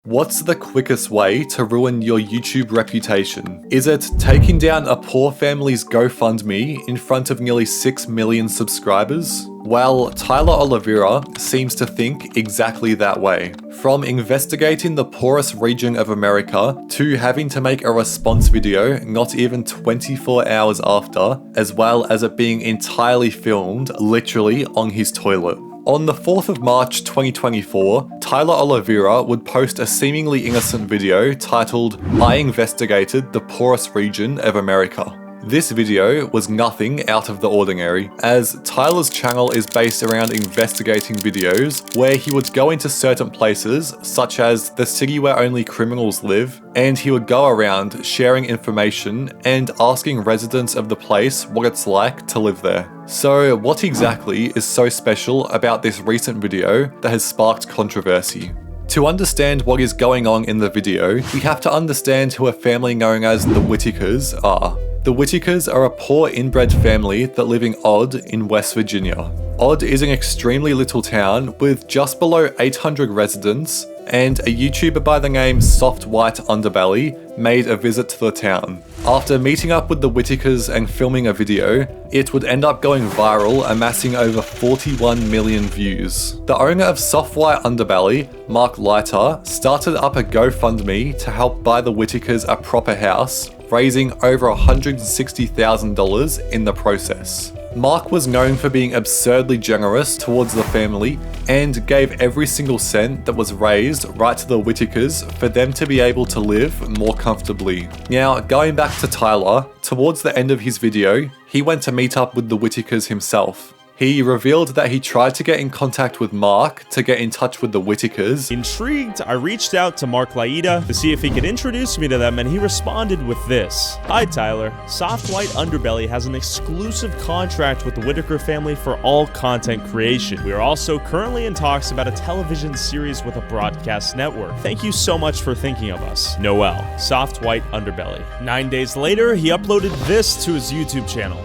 What's the quickest way to ruin your YouTube reputation? Is it taking down a poor family's GoFundMe in front of nearly 6 million subscribers? Well, Tyler Oliveira seems to think exactly that way. From investigating the poorest region of America to having to make a response video not even 24 hours after, as well as it being entirely filmed literally on his toilet. On the 4th of March 2024, Tyler Oliveira would post a seemingly innocent video titled, "I investigated the poorest region of America." This video was nothing out of the ordinary, as Tyler's channel is based around investigating videos where he would go into certain places, such as the city where only criminals live, and he would go around sharing information and asking residents of the place what it's like to live there. So what exactly is so special about this recent video that has sparked controversy? To understand what is going on in the video, we have to understand who a family known as the Whittakers are. The Whittakers are a poor inbred family that live in Odd in West Virginia. Odd is an extremely little town with just below 800 residents, and a YouTuber by the name Soft White Underbelly made a visit to the town. After meeting up with the Whittakers and filming a video, it would end up going viral, amassing over 41 million views. The owner of Soft White Underbelly, Mark Leiter, started up a GoFundMe to help buy the Whittakers a proper house, raising over $160,000 in the process. Mark was known for being absurdly generous towards the family and gave every single cent that was raised right to the Whittakers for them to be able to live more comfortably. Now, going back to Tyler, towards the end of his video, he went to meet up with the Whittakers himself. He revealed that he tried to get in contact with Mark to get in touch with the Whittakers. Intrigued, I reached out to Mark Leiter to see if he could introduce me to them, and he responded with this. "Hi Tyler, Soft White Underbelly has an exclusive contract with the Whittaker family for all content creation. We are also currently in talks about a television series with a broadcast network. Thank you so much for thinking of us. Noel, Soft White Underbelly." 9 days later, he uploaded this to his YouTube channel.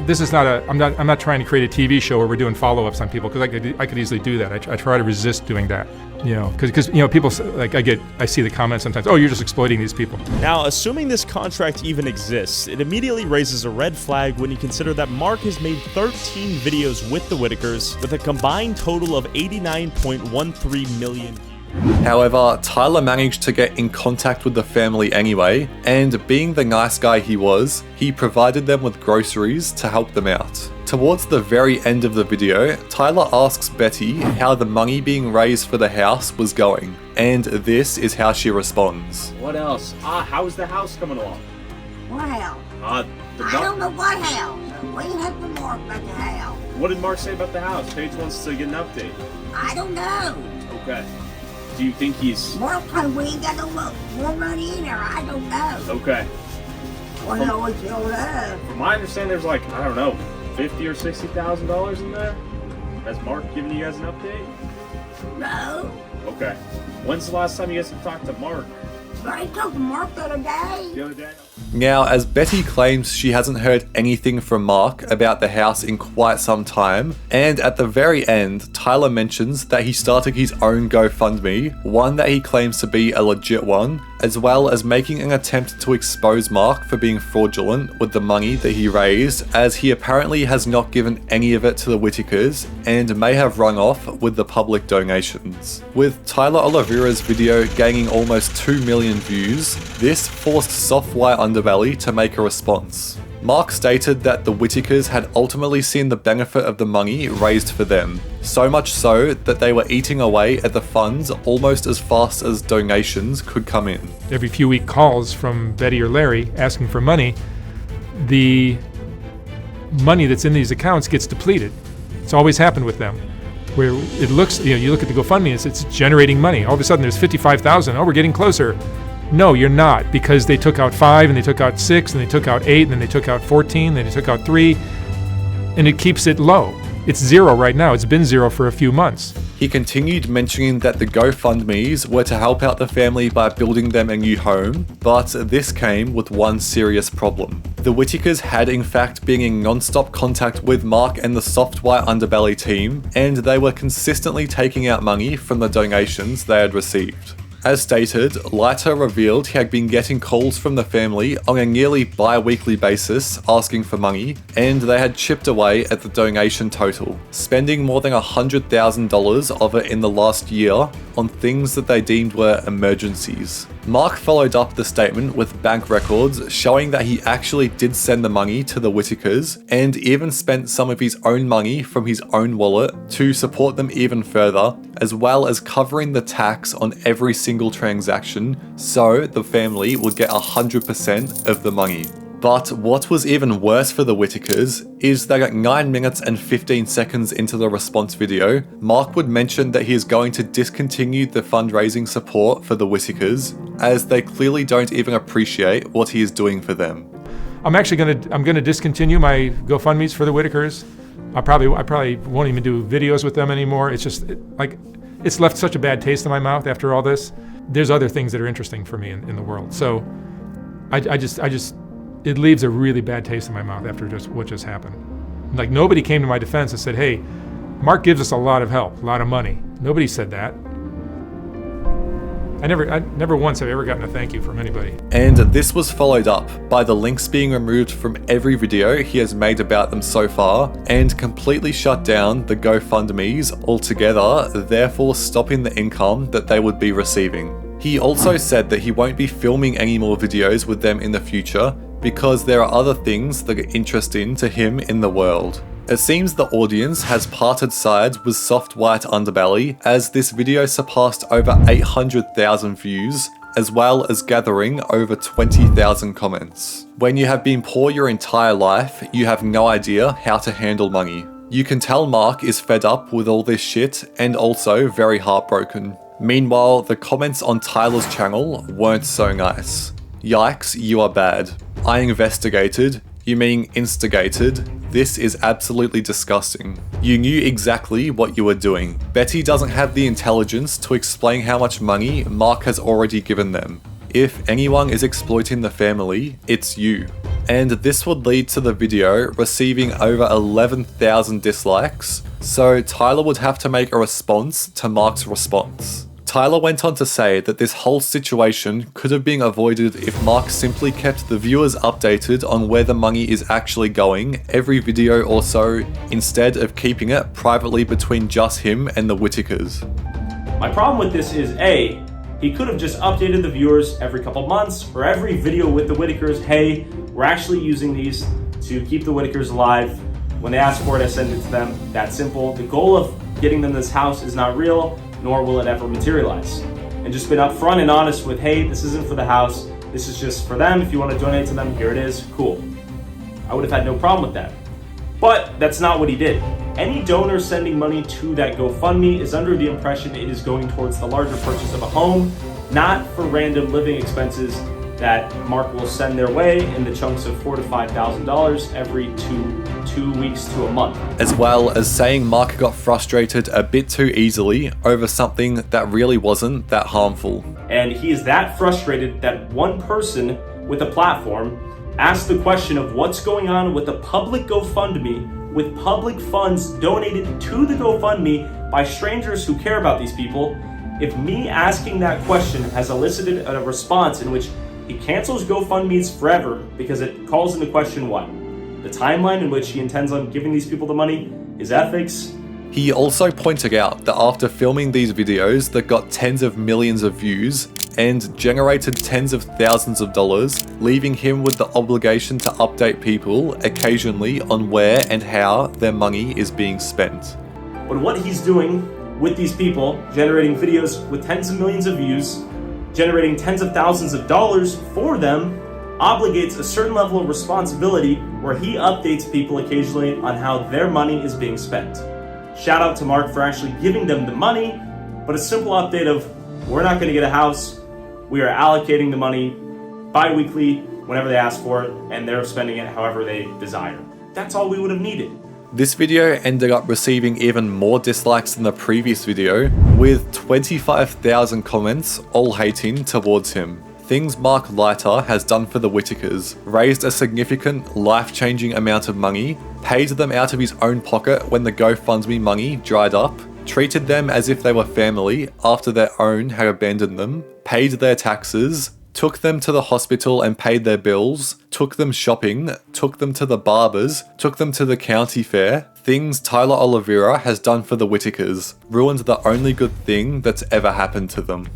This is not a, I'm not trying to create a TV show where we're doing follow-ups on people, because I could easily do that. I try to resist doing that, because people like I see the comments sometimes, "Oh, you're just exploiting these people." Now, assuming this contract even exists, it immediately raises a red flag when you consider that Mark has made 13 videos with the Whittakers with a combined total of 89.13 million. However, Tyler managed to get in contact with the family anyway, and being the nice guy he was, he provided them with groceries to help them out. Towards the very end of the video, Tyler asks Betty how the money being raised for the house was going, and this is how she responds. "What else? How's the house coming along?" What house? I don't know what house. We have to Mark about the house. What did Mark say about the house? Paige wants to get an update. I don't know. Okay. Do you think he's... Mark told me we ain't got no more money in there. I don't know. Okay. I know what you'll know. From my understanding, there's like, I don't know, $50,000 or $60,000 in there? Has Mark given you guys an update? No. Okay. When's the last time you guys have talked to Mark? I talked to Mark the other day. The other day? Now, as Betty claims she hasn't heard anything from Mark about the house in quite some time, and at the very end, Tyler mentions that he started his own GoFundMe, one that he claims to be a legit one, as well as making an attempt to expose Mark for being fraudulent with the money that he raised, as he apparently has not given any of it to the Whittakers and may have run off with the public donations. With Tyler Oliveira's video gaining almost 2 million views, this forced Soft White Underbelly to make a response. Mark stated that the Whittakers had ultimately seen the benefit of the money raised for them, so much so that they were eating away at the funds almost as fast as donations could come in. Every few week calls from Betty or Larry asking for money, the money that's in these accounts gets depleted. It's always happened with them, where it looks, you look at the GoFundMe, it's generating money. All of a sudden there's 55,000, oh, we're getting closer. No, you're not, because they took out 5, and they took out 6, and they took out 8, and then they took out 14, then they took out 3, and it keeps it low. It's 0 right now. It's been 0 for a few months. He continued mentioning that the GoFundMes were to help out the family by building them a new home, but this came with one serious problem. The Whittakers had in fact been in non-stop contact with Mark and the Soft White Underbelly team, and they were consistently taking out money from the donations they had received. As stated, Leiter revealed he had been getting calls from the family on a nearly bi-weekly basis asking for money, and they had chipped away at the donation total, spending more than $100,000 of it in the last year on things that they deemed were emergencies. Mark followed up the statement with bank records showing that he actually did send the money to the Whittakers and even spent some of his own money from his own wallet to support them even further, as well as covering the tax on every single transaction so the family would get 100% of the money. But what was even worse for the Whittakers is that at 9 minutes and 15 seconds into the response video, Mark would mention that he is going to discontinue the fundraising support for the Whittakers, as they clearly don't even appreciate what he is doing for them. I'm gonna discontinue my GoFundMes for the Whittakers. I probably won't even do videos with them anymore. It's just it's left such a bad taste in my mouth after all this. There's other things that are interesting for me in the world. So it leaves a really bad taste in my mouth after what just happened. Like, nobody came to my defense and said, hey, Mark gives us a lot of help, a lot of money. Nobody said that. I never once have ever gotten a thank you from anybody. And this was followed up by the links being removed from every video he has made about them so far, and completely shut down the GoFundMes altogether, therefore stopping the income that they would be receiving. He also said that he won't be filming any more videos with them in the future because there are other things that are interesting to him in the world. It seems the audience has parted sides with Soft White Underbelly, as this video surpassed over 800,000 views, as well as gathering over 20,000 comments. When you have been poor your entire life, you have no idea how to handle money. You can tell Mark is fed up with all this shit and also very heartbroken. Meanwhile, the comments on Tyler's channel weren't so nice. Yikes, you are bad. I investigated. You mean instigated? This is absolutely disgusting. You knew exactly what you were doing. Betty doesn't have the intelligence to explain how much money Mark has already given them. If anyone is exploiting the family, it's you. And this would lead to the video receiving over 11,000 dislikes, so Tyler would have to make a response to Mark's response. Tyler went on to say that this whole situation could have been avoided if Mark simply kept the viewers updated on where the money is actually going every video or so, instead of keeping it privately between just him and the Whittakers. My problem with this is A, he could have just updated the viewers every couple months or every video with the Whittakers, hey, we're actually using these to keep the Whittakers alive. When they ask for it, I send it to them. That simple. The goal of getting them this house is not real, nor will it ever materialize. And just been upfront and honest with, hey, this isn't for the house, this is just for them. If you want to donate to them, here it is, cool. I would have had no problem with that. But that's not what he did. Any donor sending money to that GoFundMe is under the impression it is going towards the larger purchase of a home, not for random living expenses that Mark will send their way in the chunks of $4,000 to $5,000 every two weeks to a month. As well as saying Mark got frustrated a bit too easily over something that really wasn't that harmful. And he is that frustrated that one person with a platform asked the question of what's going on with a public GoFundMe with public funds donated to the GoFundMe by strangers who care about these people. If me asking that question has elicited a response in which he cancels GoFundMes forever because it calls into question what? The timeline in which he intends on giving these people the money, his ethics. He also pointed out that after filming these videos that got tens of millions of views and generated tens of thousands of dollars, leaving him with the obligation to update people occasionally on where and how their money is being spent. But what he's doing with these people, generating videos with tens of millions of views, generating tens of thousands of dollars for them, obligates a certain level of responsibility where he updates people occasionally on how their money is being spent. Shout out to Mark for actually giving them the money, but a simple update of, we're not going to get a house, we are allocating the money bi-weekly whenever they ask for it, and they're spending it however they desire. That's all we would have needed. This video ended up receiving even more dislikes than the previous video, with 25,000 comments all hating towards him. Things Mark Leiter has done for the Whittakers: raised a significant, life-changing amount of money, paid them out of his own pocket when the GoFundMe money dried up, treated them as if they were family after their own had abandoned them, paid their taxes, took them to the hospital and paid their bills, took them shopping, took them to the barbers, took them to the county fair. Things Tyler Oliveira has done for the Whittakers, ruined the only good thing that's ever happened to them.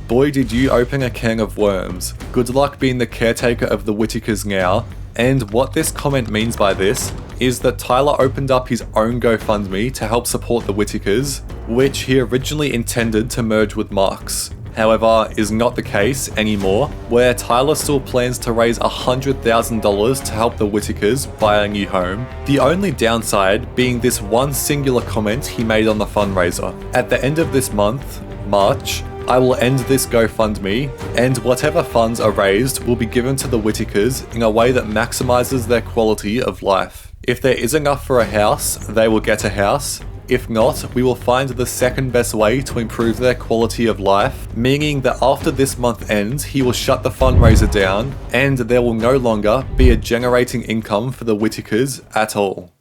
Boy, did you open a can of worms. Good luck being the caretaker of the Whittakers now. And what this comment means by this is that Tyler opened up his own GoFundMe to help support the Whittakers, which he originally intended to merge with Mark's. However, is not the case anymore, where Tyler still plans to raise $100,000 to help the Whittakers buy a new home. The only downside being this one singular comment he made on the fundraiser. At the end of this month, March, I will end this GoFundMe, and whatever funds are raised will be given to the Whittakers in a way that maximizes their quality of life. If there is enough for a house, they will get a house. If not, we will find the second best way to improve their quality of life, meaning that after this month ends, he will shut the fundraiser down, and there will no longer be a generating income for the Whittakers at all.